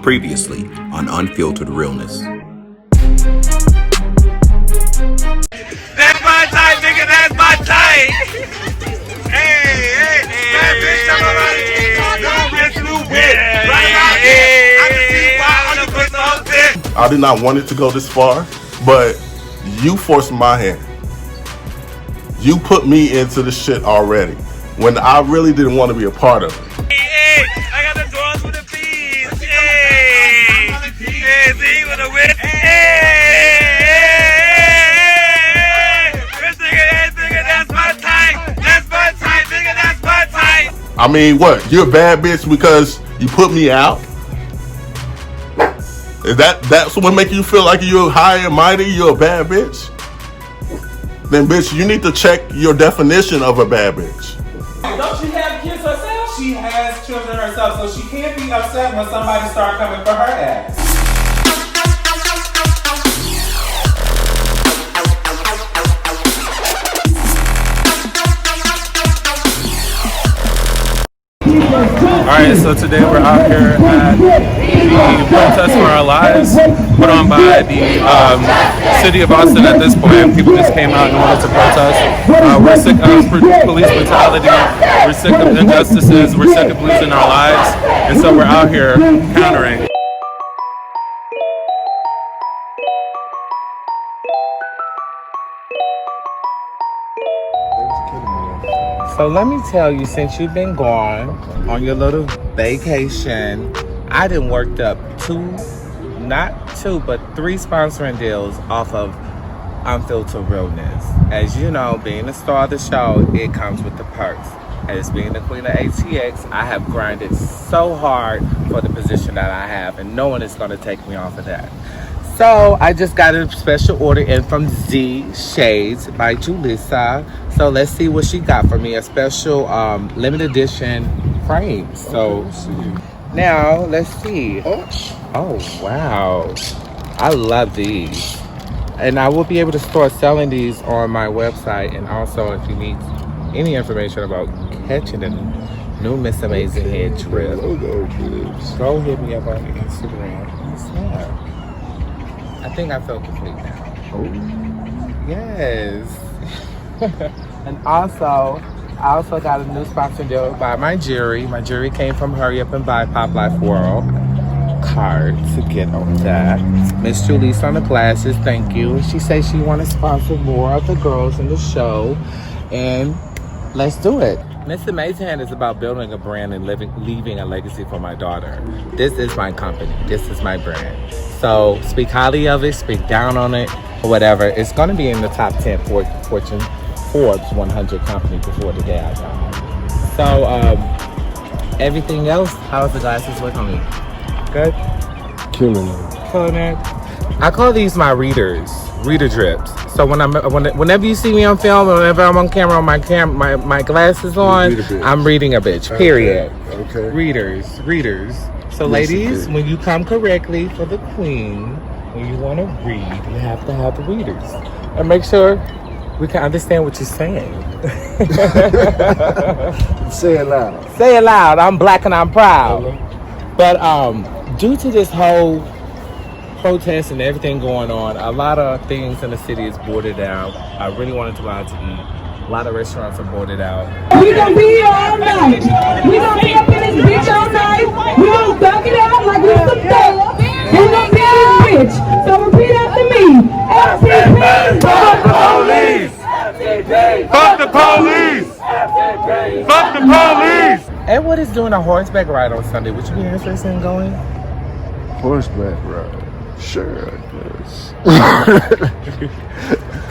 Previously on Unfiltered REALness. That's my type, nigga, that's my type. Hey, that bitch, I'm already new bitch. Right now, I can see why on the pussy on this. I did not want it to go this far, but you forced my hand. You put me into the shit already when I really didn't want to be a part of it. Hey, I got the drawers with the bees. Hey, see with the whip. Hey, this nigga, that's my type. That's my type, nigga, that's my type. I mean, what? You're a bad bitch because you put me out? Is that's what make you feel like you're high and mighty? You're a bad bitch? Then, bitch, you need to check your definition of a bad bitch. Don't she have kids herself? She has children herself, so she can't be upset when somebody start coming for her ass. Alright, so today we're out here at the Protest for Our Lives, put on by the city of Austin at this point. People just came out in order to protest. We're sick of police brutality, we're sick of injustices, we're sick of losing our lives, and so we're out here countering. So let me tell you, since you've been gone on your little vacation, I done worked up not two, but three sponsoring deals off of Unfiltered REALness. As you know, being the star of the show, it comes with the perks. As being the queen of ATX, I have grinded so hard for the position that I have, and no one is going to take me off of that. So I just got a special order in from Z Shades by Julissa. So let's see what she got for me. A special limited edition frame. So now let's see. Oh wow, I love these, and I will be able to start selling these on my website. And also, if you need any information about catching a new Miss Amazing Head trip, go hit me up on Instagram. Yeah. I think I feel complete now. Yes. And also, I also got a new sponsor deal by my jury. My jury came from Hurry Up and Buy Pop Life World card to get on that. Miss Julissa on the glasses, thank you. She says she want to sponsor more of the girls in the show, and let's do it. Miss Amazing Hand is about building a brand and leaving a legacy for my daughter. This is my company. This is my brand. So speak highly of it, speak down on it, or whatever. It's going to be in the top 10 Fortune Forbes 100 company before the day I die. So everything else, how's the glasses look on me? Good? Killing it. Killing it. I call these my reader drips. So whenever you see me on film, or whenever I'm on camera, my glasses on, I'm reading a bitch. Period. Okay. Readers. So ladies, when you come correctly for the queen, when you want to read, you have to have the readers. And make sure we can understand what you're saying. Say it loud. Say it loud. I'm black and I'm proud. But due to this whole protest and everything going on, a lot of things in the city is boarded out. I really wanted to go out to eat. A lot of restaurants are boarded out. We gonna be here all night. We gonna be up in this bitch all night. We gonna thug it out like we some thugs. We gonna be in this bitch. So repeat after me. FTP. Fuck the police. Fuck the police. Fuck the police. Edward is doing a horseback ride on Sunday. Would you be interested in going? Horseback ride. Sure, I guess.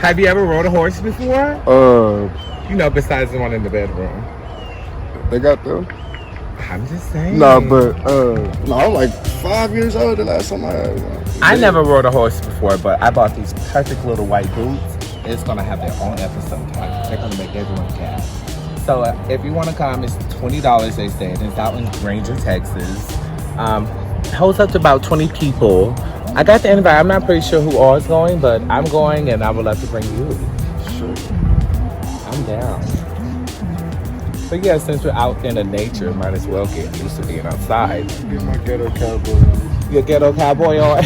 Have you ever rode a horse before? You know, besides the one in the bedroom. They got them. I'm just saying. No, but I'm like 5 years old the last time I had one. I never rode a horse before, but I bought these perfect little white boots. It's gonna have their own episode. Like, they're gonna make everyone cap. So if you want to come, it's $20. They say it's out in Granger, Texas. Holds up to about 20 people. I got the invite. I'm not pretty sure who all is going, but I'm going, and I would love to bring you. Sure. I'm down. But yeah, since we're out in the nature, might as well get used to being outside. Get my ghetto cowboy. your ghetto cowboy on.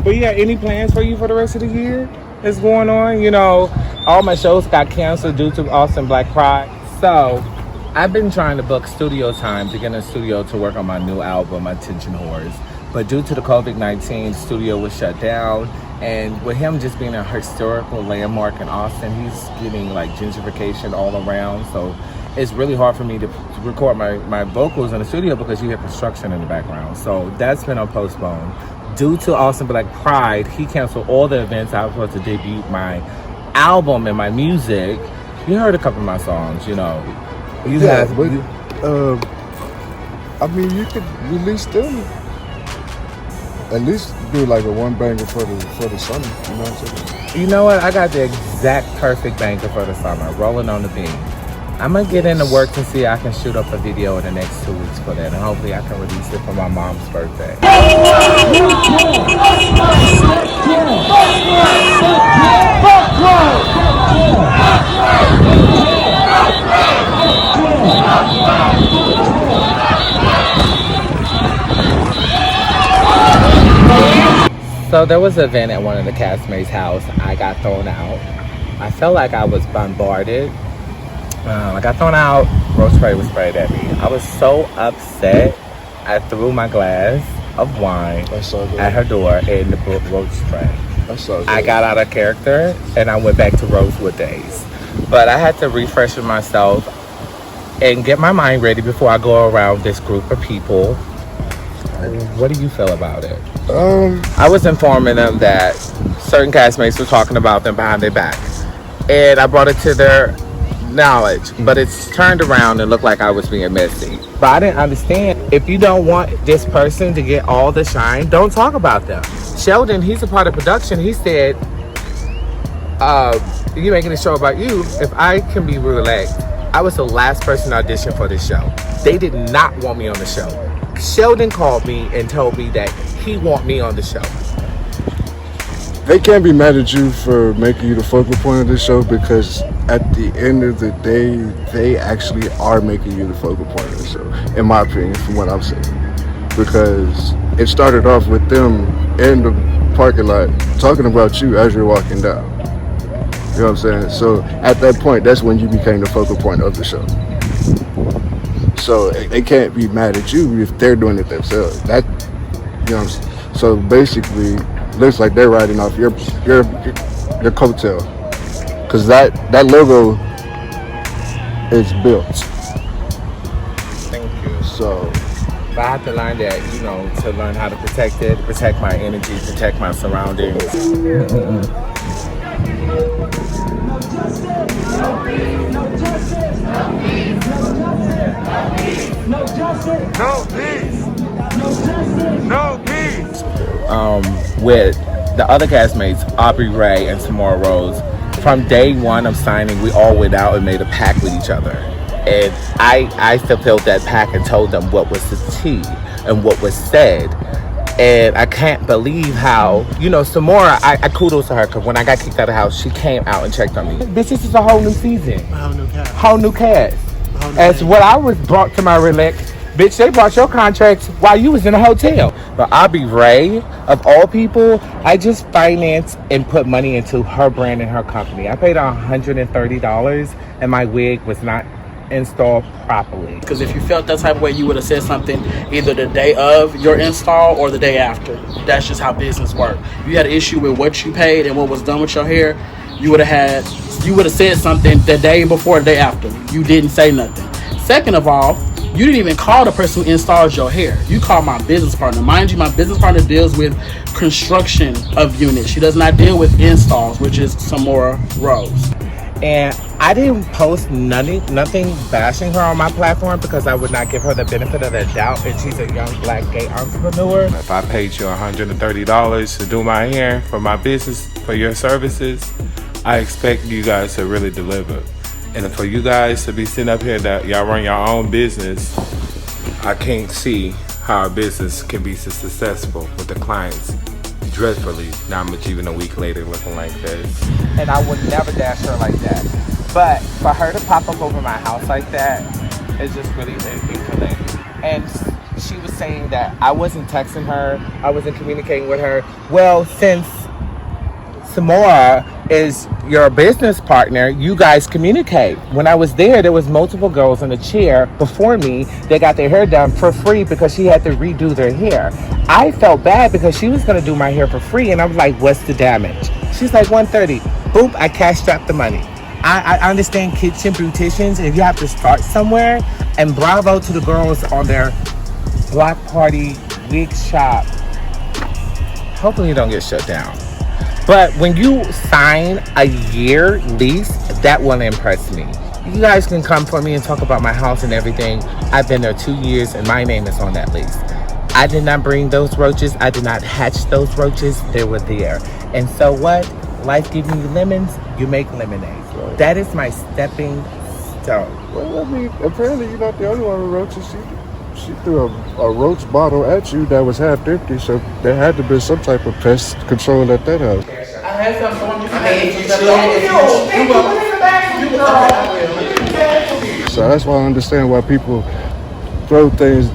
But yeah, any plans for you for the rest of the year that's going on? You know, all my shows got canceled due to Austin Black Pride. So I've been trying to book studio time to get in the studio to work on my new album, Attention Whores. But due to the COVID-19, the studio was shut down. And with him just being a historical landmark in Austin, he's getting like gentrification all around. So it's really hard for me to record my vocals in the studio because you hear construction in the background. So that's been on postponed. Due to Austin Black Pride, he canceled all the events I was supposed to debut my album and my music. You heard a couple of my songs, you know. You I mean, you could release them. At least do like a one banger for the summer. You know what I'm saying? You know what? I got the exact perfect banger for the summer. Rolling on the Beam. I'm gonna get into work to see if I can shoot up a video in the next 2 weeks for that, and hopefully I can release it for my mom's birthday. So there was an event at one of the castmates' house. I got thrown out. I felt like I was bombarded. I got thrown out. Rose spray was sprayed at me. I was so upset. I threw my glass of wine at her door and the rose spray. I got out of character and I went back to Rosewood days. But I had to refresh myself and get my mind ready before I go around this group of people. What do you feel about it? I was informing them that certain castmates were talking about them behind their back. And I brought it to their knowledge. But it's turned around and looked like I was being messy. But I didn't understand. If you don't want this person to get all the shine, don't talk about them. Sheldon, he's a part of production. He said, you're making a show about you. If I can be relaxed, I was the last person to audition for this show. They did not want me on the show. Sheldon called me and told me that he want me on the show. They can't be mad at you for making you the focal point of the show because at the end of the day, they actually are making you the focal point of the show, in my opinion, from what I'm saying. Because it started off with them in the parking lot talking about you as you're walking down. You know what I'm saying? So at that point, that's when you became the focal point of the show. So they can't be mad at you if they're doing it themselves. That, you know what I'm saying? So basically, looks like they're riding off your coattail, because that logo is built. Thank you. So but I have to learn that, you know, to learn how to protect it, protect my energy, protect my surroundings. No peace. With the other castmates, Aubrey Ray and Tamara Rose, from day one of signing, we all went out and made a pact with each other. And I fulfilled that pact and told them what was the tea and what was said. And I can't believe how, you know, Samora, I kudos to her, because when I got kicked out of the house, she came out and checked on me. Bitch, this is a whole new season. Whole new cast. As what I was brought to my relax, bitch, they brought your contracts while you was in a hotel. But Aubrey Ray, of all people, I just financed and put money into her brand and her company. I paid $130 and my wig was not installed properly. Because if you felt that type of way, you would have said something either the day of your install or the day after. That's just how business works. You had an issue with what you paid and what was done with your hair, you would have said something the day before, the day after. You didn't say nothing. Second of all, you didn't even call the person who installs your hair. You called my business partner. Mind you, my business partner deals with construction of units. She does not deal with installs, which is Samora Rose. And I didn't post nothing bashing her on my platform because I would not give her the benefit of the doubt, and she's a young black gay entrepreneur. If I paid you $130 to do my hair for my business, for your services, I expect you guys to really deliver. And for you guys to be sitting up here that y'all run your own business, I can't see how a business can be so successful with the clients dreadfully, not much even a week later looking like this. And I would never dash her like that. But for her to pop up over my house like that is just really inconvenient. And she was saying that I wasn't texting her, I wasn't communicating with her. Well, since Samora is your business partner, you guys communicate. When I was there was multiple girls in a chair before me. They got their hair done for free because she had to redo their hair. I felt bad because she was going to do my hair for free, and I was like, what's the damage? She's like, $130. Boom, I cash strapped the money. I understand kitchen beauticians, and you have to start somewhere, and bravo to the girls on their block party wig shop. Hopefully you don't get shut down. But when you sign a year lease, that will impress me. You guys can come for me and talk about my house and everything. I've been there 2 years and my name is on that lease. I did not bring those roaches. I did not hatch those roaches. They were there. And so what? Life gives you lemons, you make lemonade. Right. That is my stepping stone. Well, I mean, apparently you're not the only one with roaches. She threw a roach bottle at you that was half empty, so there had to be some type of pest control at that house. I had some on you. So that's why I understand why people throw things,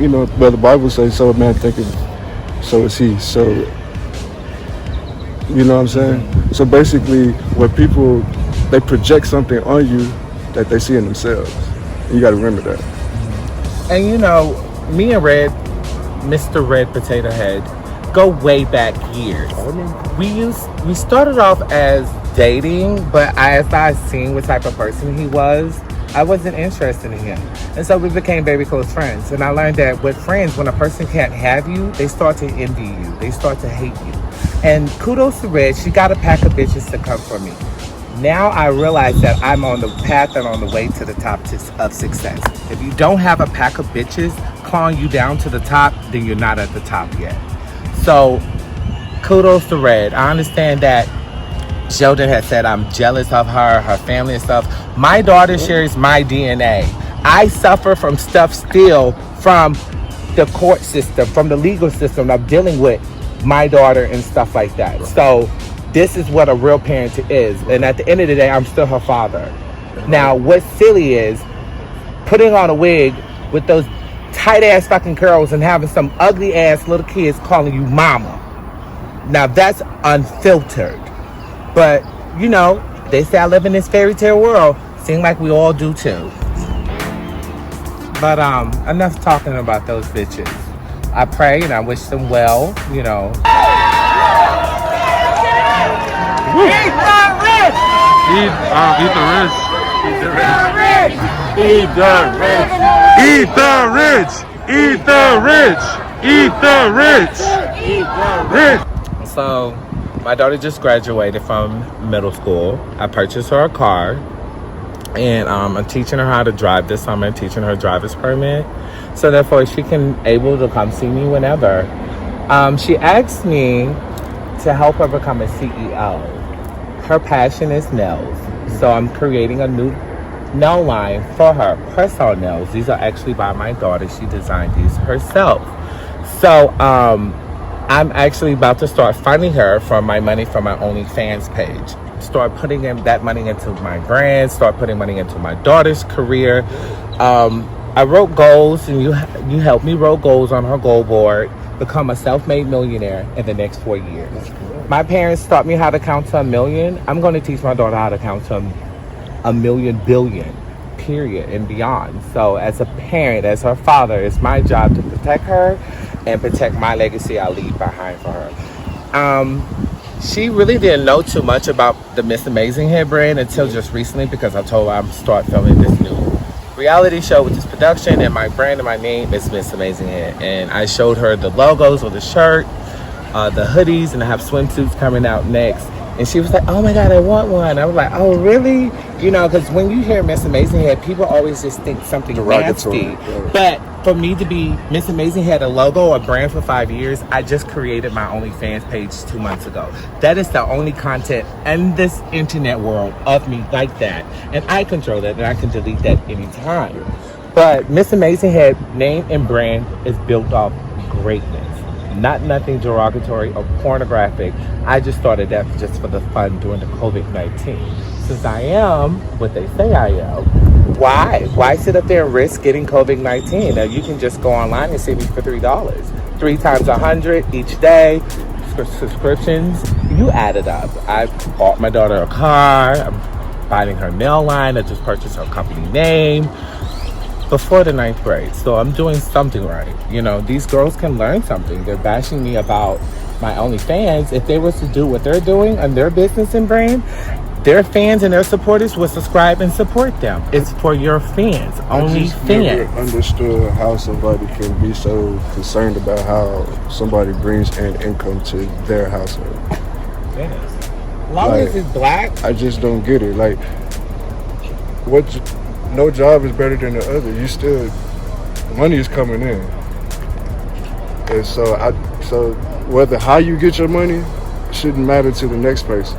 you know, but the Bible says, so a man thinketh, so is he. So, you know what I'm saying? So basically, when people, they project something on you that they see in themselves. You got to remember that. And you know, me and Mr. Red Potato Head, go way back years. We started off as dating, but as I seen what type of person he was, I wasn't interested in him. And so we became very close friends. And I learned that with friends, when a person can't have you, they start to envy you. They start to hate you. And kudos to Red, she got a pack of bitches to come for me. Now I realize that I'm on the path and on the way to the top of success. If you don't have a pack of bitches clawing you down to the top, then you're not at the top yet. So kudos to Red. I understand that Sheldon had said I'm jealous of her family and stuff. My daughter shares my DNA. I suffer from stuff still from the court system, from the legal system. I'm dealing with my daughter and stuff like that. So this is what a real parent is. And at the end of the day, I'm still her father. Now, what's silly is putting on a wig with those tight ass fucking curls and having some ugly ass little kids calling you mama. Now that's unfiltered. But, you know, they say I live in this fairy tale world. Seem like we all do too. But enough talking about those bitches. I pray and I wish them well, you know. Eat the rich! Eat the rich! Eat the rich! Eat the rich! Eat the rich! Eat the rich! Eat the rich! Eat the rich! So, my daughter just graduated from middle school. I purchased her a car. And I'm teaching her how to drive this summer, teaching her driver's permit. So therefore, she can able to come see me whenever. She asked me to help her become a CEO. Her passion is nails. So I'm creating a new nail line for her, press-on nails. These are actually by my daughter. She designed these herself. So I'm actually about to start funding her from my money from my OnlyFans page. Start putting that money into my brand, start putting money into my daughter's career. I wrote goals, and you helped me wrote goals on her goal board, become a self-made millionaire in the next 4 years. My parents taught me how to count to 1 million. I'm going to teach my daughter how to count to 1 million billion, period, and beyond. So as a parent, as her father, it's my job to protect her and protect my legacy I leave behind for her. She really didn't know too much about the Miss Amazing Head brand until just recently, because I told her I'm start filming this new reality show with this production, and my brand and my name is Miss Amazing Head. And I showed her the logos of the shirt, the hoodies, and I have swimsuits coming out next. And she was like, oh my God, I want one. I was like, oh really? You know, because when you hear Miss Amazing Head, people always just think something nasty. But for me to be Miss Amazing Head, a logo, a brand for 5 years, I just created my OnlyFans page 2 months ago. That is the only content in this internet world of me like that. And I control that, and I can delete that anytime. But Miss Amazing Head name and brand is built off greatness. Not nothing derogatory or pornographic. I just started that just for the fun during the COVID-19. Since I am what they say I am, why sit up there and risk getting COVID-19? Now you can just go online and see me for $3. 3 times 100 each day. Subscriptions, you add it up. I bought my daughter a car. I'm buying her nail line. I just purchased her company name before the 9th grade. So I'm doing something right. You know, these girls can learn something. They're bashing me about my OnlyFans. If they was to do what they're doing on their business and brand, their fans and their supporters will subscribe and support them. It's for your fans, only I fans. never understood how somebody can be so concerned about how somebody brings in income to their household. Yes. As long as it's black. I just don't get it. Like, no job is better than the other. You still, money is coming in. And so whether how you get your money shouldn't matter to the next person.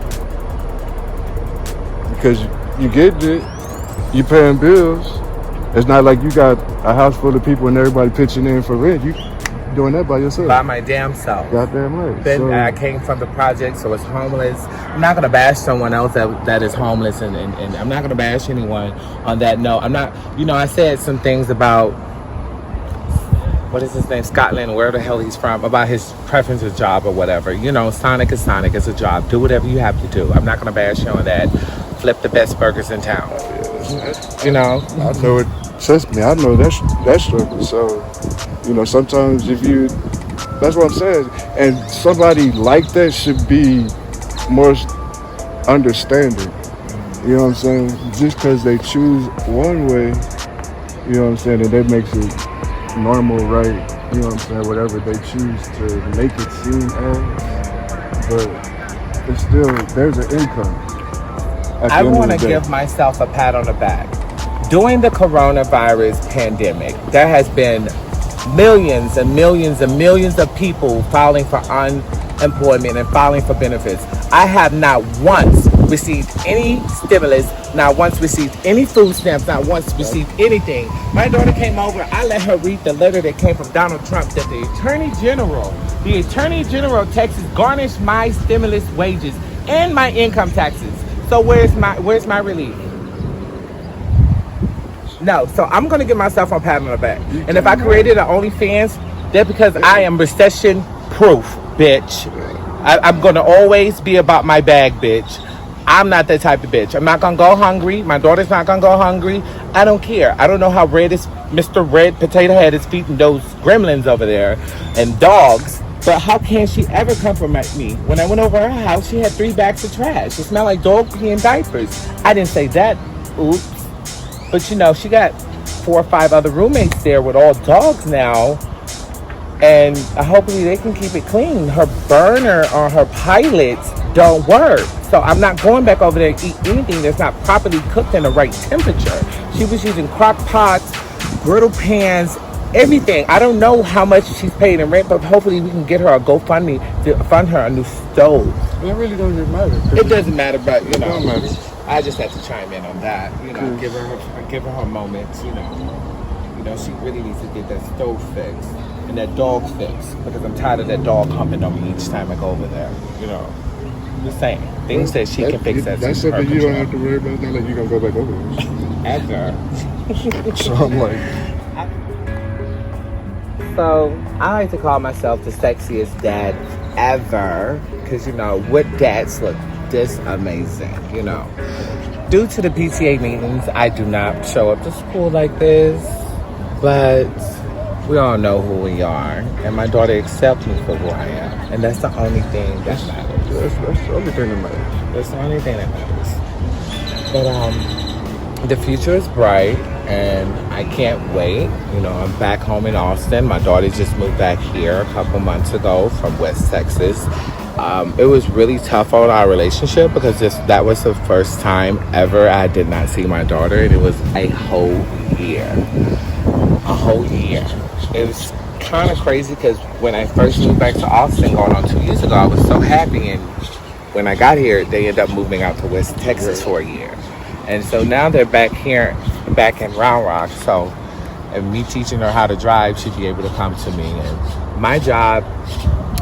Because you get it, you paying bills. It's not like you got a house full of people and everybody pitching in for rent. You doing that by yourself. By my damn self. Goddamn right. Then I came from the project, so it's homeless. I'm not gonna bash someone else that is homeless, and I'm not gonna bash anyone on that note. I'm not, I said some things about, what is his name, Scotland, where the hell he's from, about his preference of job or whatever. Sonic is Sonic, it's a job. Do whatever you have to do. I'm not gonna bash you on that. Flip the best burgers in town. I know it. Trust me, I know that struggle. So, sometimes that's what I'm saying. And somebody like that should be more understanding. You know what I'm saying? Just because they choose one way, you know what I'm saying, and that makes it normal, right? You know what I'm saying? Whatever they choose to make it seem as, but it's still, there's an income. I want to give myself a pat on the back. During the coronavirus pandemic, there has been millions and millions and millions of people filing for unemployment and filing for benefits. I have not once received any stimulus, not once received any food stamps, not once received anything. My daughter came over, I let her read the letter that came from Donald Trump that the Attorney General of Texas garnished my stimulus wages and my income taxes. So where's my relief? No, so I'm gonna give myself a pat on the back. And if I created an OnlyFans, that's because I am recession proof, bitch. I'm gonna always be about my bag, bitch. I'm not that type of bitch. I'm not gonna go hungry. My daughter's not gonna go hungry. I don't care. I don't know how red is Mr. Red Potato Head is feeding those gremlins over there and dogs. But how can she ever compromise me? When I went over her house, she had 3 bags of trash. It smelled like dog pee and diapers. I didn't say that. Oops. But she got 4 or 5 other roommates there with all dogs now. And hopefully they can keep it clean. Her burner or her pilots don't work. So I'm not going back over there to eat anything that's not properly cooked in the right temperature. She was using crock pots, griddle pans, everything. I don't know how much she's paid in rent, but hopefully we can get her a GoFundMe to fund her a new stove. It really doesn't matter. It doesn't matter, but it don't matter. I just have to chime in on that. Give her her moments. She really needs to get that stove fixed and that dog fixed because I'm tired of that dog humping on me each time I go over there. Just saying things that she can fix. That's something you don't have to worry about. It's not like you're gonna go back over there. Ever. So I'm like. So I like to call myself the sexiest dad ever because what dads look this amazing. Due to the PTA meetings, I do not show up to school like this, but we all know who we are, and my daughter accepts me for who I am, and that's the only thing that matters. That's the only thing that matters. That's the only thing that matters. But the future is bright, and I can't wait. I'm back home in Austin. My daughter just moved back here a couple months ago from West Texas. It was really tough on our relationship because that was the first time ever I did not see my daughter, and it was a whole year. It was kind of crazy because when I first moved back to Austin going on 2 years ago, I was so happy, and when I got here, they ended up moving out to West Texas for a year. And so now they're back here, back in Round Rock. So and me teaching her how to drive, she'd be able to come to me. And my job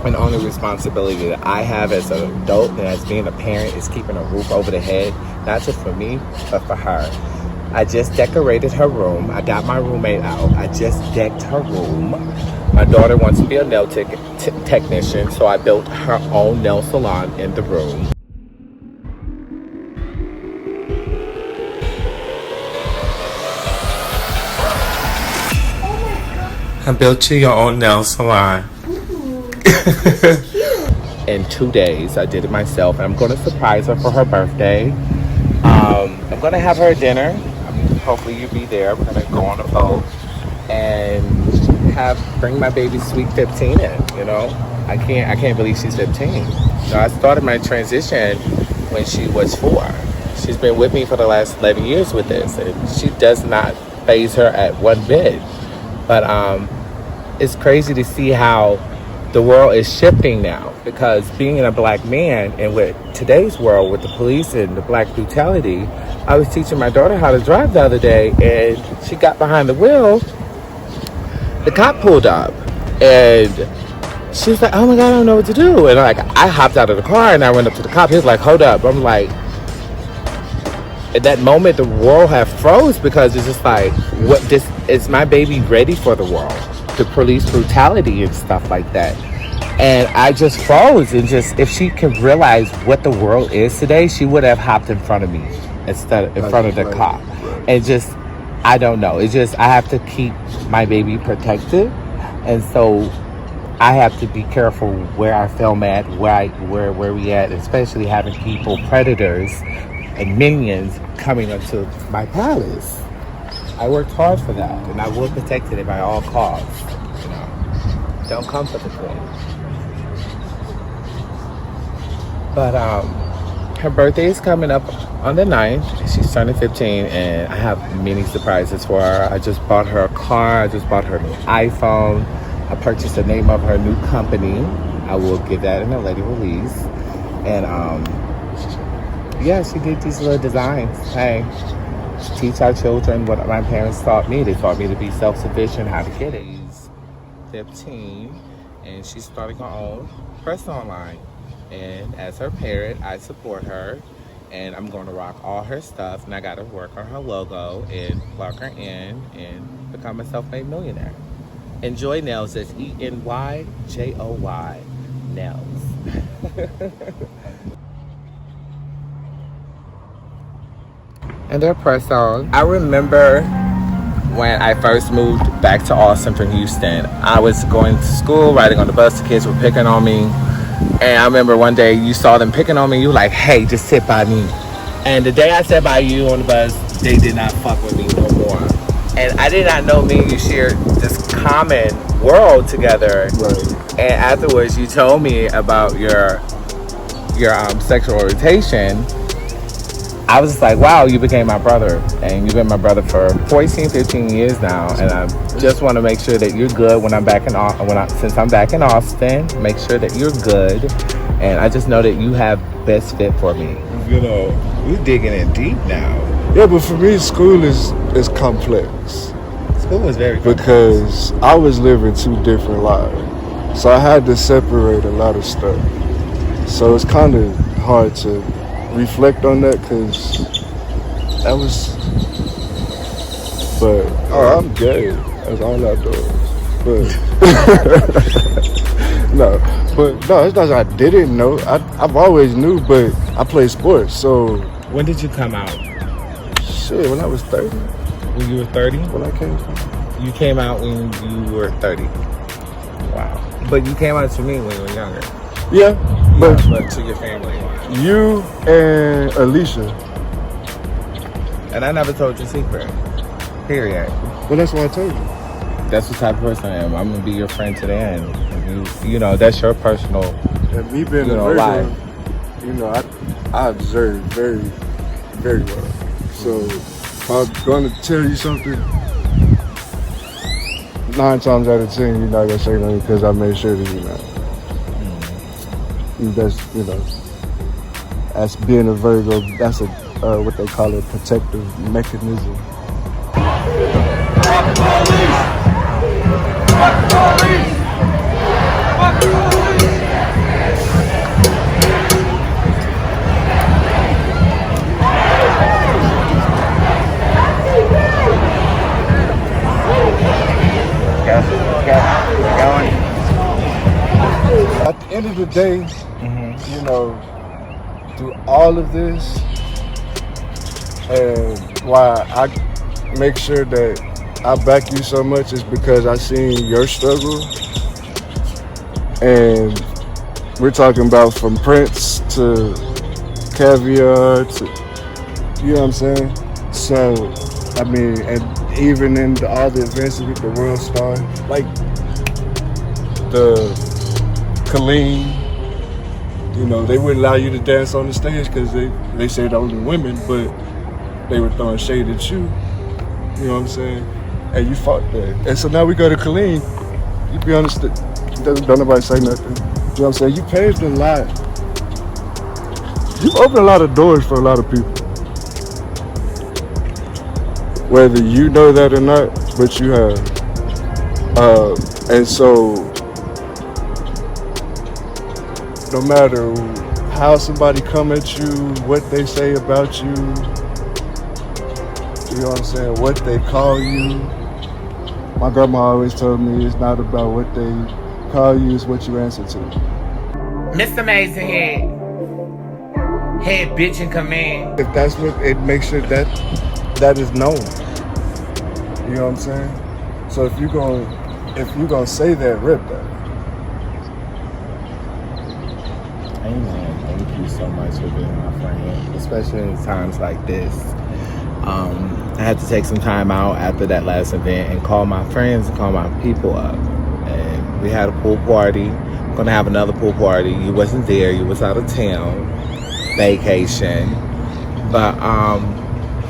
and only responsibility that I have as an adult and as being a parent is keeping a roof over the head, not just for me, but for her. I just decorated her room. I got my roommate out. I just decked her room. My daughter wants to be a nail technician, so I built her own nail salon in the room. I built you your own nail salon. In 2 days, I did it myself. And I'm going to surprise her for her birthday. I'm going to have her dinner. Hopefully you'll be there. We're going to go on a boat and bring my baby sweet 15 in. You know, I can't believe she's 15. You know, I started my transition when she was 4. She's been with me for the last 11 years with this, and she does not faze her at one bit. But it's crazy to see how the world is shifting now, because being a black man and with today's world with the police and the black brutality, I was teaching my daughter how to drive the other day, and she got behind the wheel. The cop pulled up and she was like, oh my God, I don't know what to do. And I hopped out of the car and I went up to the cop. He was like, hold up. I'm like, at that moment, the world had froze, because it's just like, is my baby ready for the world? The police brutality and stuff like that. And I just froze, and just, if she could realize what the world is today, she would have hopped in front of me instead of in front of the cop. And just, I don't know. It's just, I have to keep my baby protected. And so I have to be careful where I film at, where we at, especially having people, predators and minions coming into my palace. I worked hard for that, and I will protect it at all costs. You know, don't come for the queen. But her birthday is coming up on the 9th. She's turning 15, and I have many surprises for her. I just bought her a car. I just bought her a new iPhone. I purchased the name of her new company. I will get that in a later release. And yeah, she did these little designs. Hey, teach our children what my parents taught me. They taught me to be self-sufficient, how to get it. She's 15, and she's starting her own personal line. And as her parent, I support her, and I'm going to rock all her stuff. And I got to work on her logo and plug her in and become a self-made millionaire. Enjoy Nails. That's ENYJOY Nails. And their press on. I remember when I first moved back to Austin from Houston. I was going to school, riding on the bus. The kids were picking on me. And I remember one day you saw them picking on me. You were like, hey, just sit by me. And the day I sat by you on the bus, they did not fuck with me no more. And I did not know me and you shared this common world together. Right. And afterwards, you told me about your sexual orientation. I was just like, wow, you became my brother. And you've been my brother for 14, 15 years now. And I just want to make sure that you're good when I'm back since I'm back in Austin. Make sure that you're good. And I just know that you have best fit for me. You know, we're digging in deep now. Yeah, but for me, school is complex. School is very complex. Because I was living 2 different lives. So I had to separate a lot of stuff. So it's kind of hard to reflect on that, because that was, but I'm gay. That's all I do. But no, it's not that I didn't know. I've always knew, but I play sports. So when did you come out? Shit, when I was 30. When you were 30? When I came. You came out when you were 30. Wow. But you came out to me when you were younger. Yeah, but to your family. You and Alicia. And I never told your secret. Period. Well, that's what I told you. That's the type of person I am. I'm gonna be your friend to the end. You know, that's your personal. And me being a Virgo, you know, I observe very, very well. So if I'm gonna tell you something, 9 times out of 10, you're not gonna say nothing, because I made sure that you're not. That's, you know, as being a Virgo, that's a what they call a protective mechanism. At the end of the day, you know, through all of this, and why I make sure that I back you so much is because I seen your struggle, and we're talking about from Prince to Caviar to, you know what I'm saying? So, I mean, and even in all the events with the World Star, like the Colleen, you know, they wouldn't allow you to dance on the stage because they said only women, but they were throwing shade at you. You know what I'm saying? And you fought that. And so now we go to Colleen. You be honest, don't nobody say nothing. You know what I'm saying? You paved a lot. You've opened a lot of doors for a lot of people. Whether you know that or not, but you have. And so, no matter how somebody come at you, what they say about you, you know what I'm saying, what they call you. My grandma always told me it's not about what they call you, it's what you answer to. Mr. Amazing Head bitch in command. If that's what, it makes sure that is known. You know what I'm saying? So if you're gonna say that, rip that. Amen. Thank you so much for being my friend, especially in times like this. I had to take some time out after that last event and call my friends and call my people up. And we had a pool party. We're gonna have another pool party. You wasn't there. You was out of town, vacation. But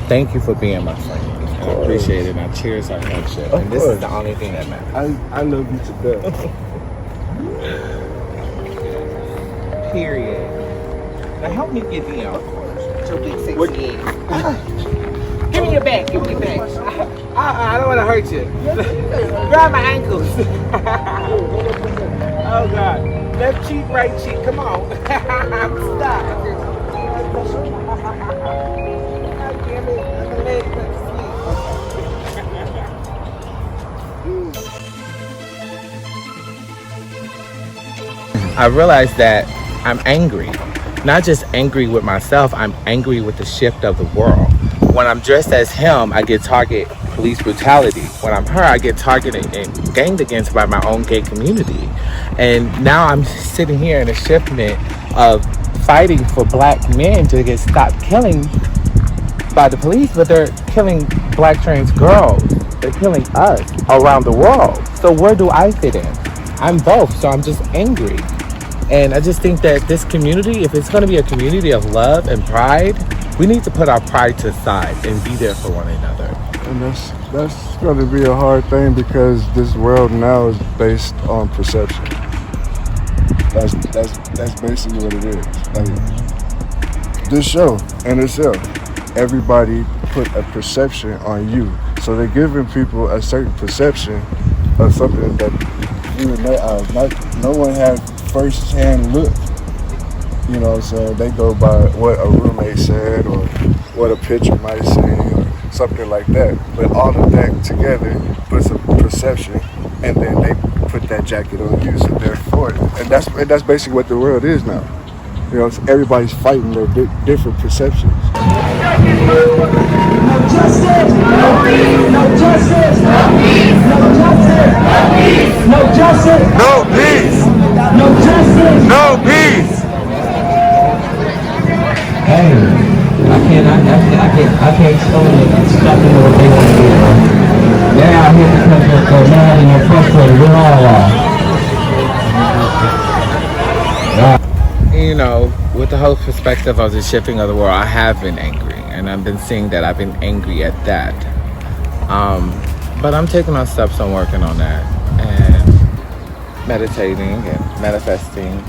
thank you for being my friend. I appreciate it. And I cherish our friendship. And this is the only thing that matters. I love you to death. Period. Now help me get down. So big sexy ass. Give me your back. Give me your back. I don't want to hurt you. Grab my ankles. Oh God. Left cheek, right cheek. Come on. I'm stuck. God damn it. I'm leg went to sleep. I realized that I'm angry. Not just angry with myself, I'm angry with the shift of the world. When I'm dressed as him, I get targeted police brutality. When I'm her, I get targeted and ganged against by my own gay community. And now I'm sitting here in a shiftment of fighting for black men to get stopped killing by the police, but they're killing black trans girls. They're killing us around the world. So where do I fit in? I'm both, so I'm just angry. And I just think that this community, if it's going to be a community of love and pride, we need to put our pride to the side and be there for one another. And that's going to be a hard thing because this world now is based on perception. That's basically what it is. Like, this show in itself, everybody put a perception on you. So they're giving people a certain perception of something that you and no one had first-hand look. You know, so they go by what a roommate said or what a picture might say or something like that. But all of that together puts a perception, and then they put that jacket on you, so therefore, and that's basically what the world is now. You know, so everybody's fighting their different perceptions. No justice, no peace. No justice, no peace. No justice, no peace. No justice, No peace. no justice. No peace. Hey, I can't stand it. I'm stuck in what they want to do, bro. They're out here because they're mad and they're frustrated. We're all You know, with the whole perspective of the shifting of the world, I have been angry. And I've been seeing that I've been angry at that. But I'm taking on steps on working on that. And meditating and manifesting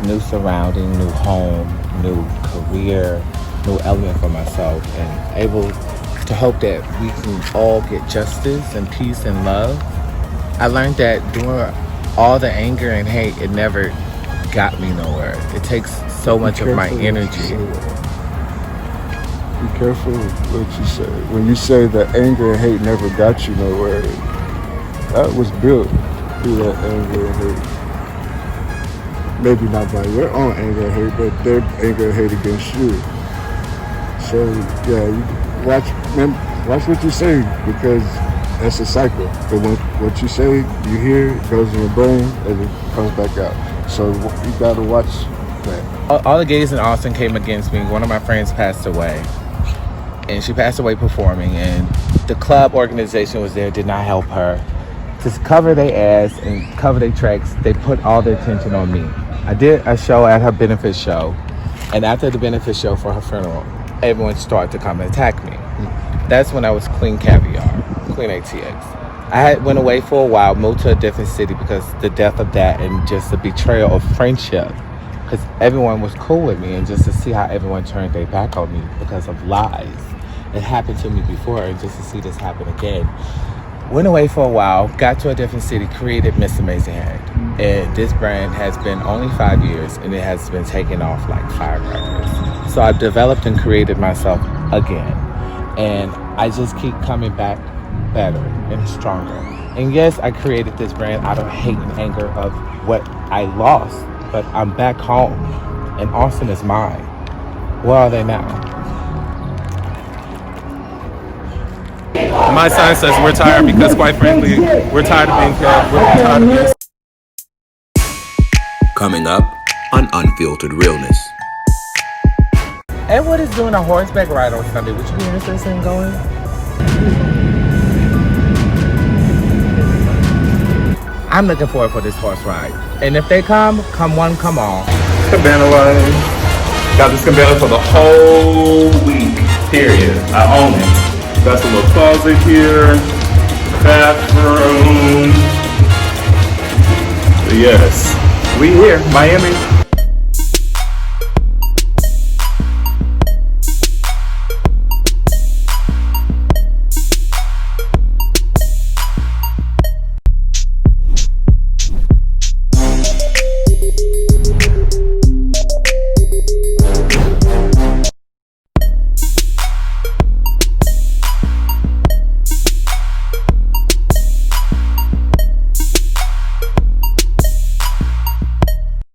new surrounding, new home, new career, new element for myself, and able to hope that we can all get justice and peace and love. I learned that during all the anger and hate, it never got me nowhere. It takes so much of my energy. Be careful what you say. When you say that anger and hate never got you nowhere, that was built through that anger and hate. Maybe not by your own anger and hate, but their anger and hate against you. So yeah, you watch what you say, because that's a cycle. But what you say, you hear, it goes in your brain, and it comes back out. So you gotta watch that. All the gays in Austin came against me. One of my friends passed away, and she passed away performing, and the club organization was there, did not help her. To cover their ass and cover their tracks, they put all their attention on me. I did a show at her benefit show, and after the benefit show for her funeral, everyone started to come and attack me. That's when I was Queen Caviar, Queen ATX. I had went away for a while, moved to a different city because the death of that and just the betrayal of friendship. Because everyone was cool with me, and just to see how everyone turned their back on me because of lies. It happened to me before, and just to see this happen again. Went away for a while, got to a different city, created Miss Amazing Head. And this brand has been only 5 years, and it has been taking off like firecrackers. So I've developed and created myself again. And I just keep coming back better and stronger. And yes, I created this brand out of hate and anger of what I lost, but I'm back home, and Austin is mine. Where are they now? My sign says we're tired because, quite frankly, we're tired of being killed. We're tired of being... Coming up on Unfiltered Realness. Edward is doing a horseback ride on Sunday. Would you be interested in going? I'm looking forward for this horse ride. And if they come one, come all. Cabana line. Got this cabana for the whole week, period. I own it. Got some little closet here, bathroom. Yes, we here, Miami.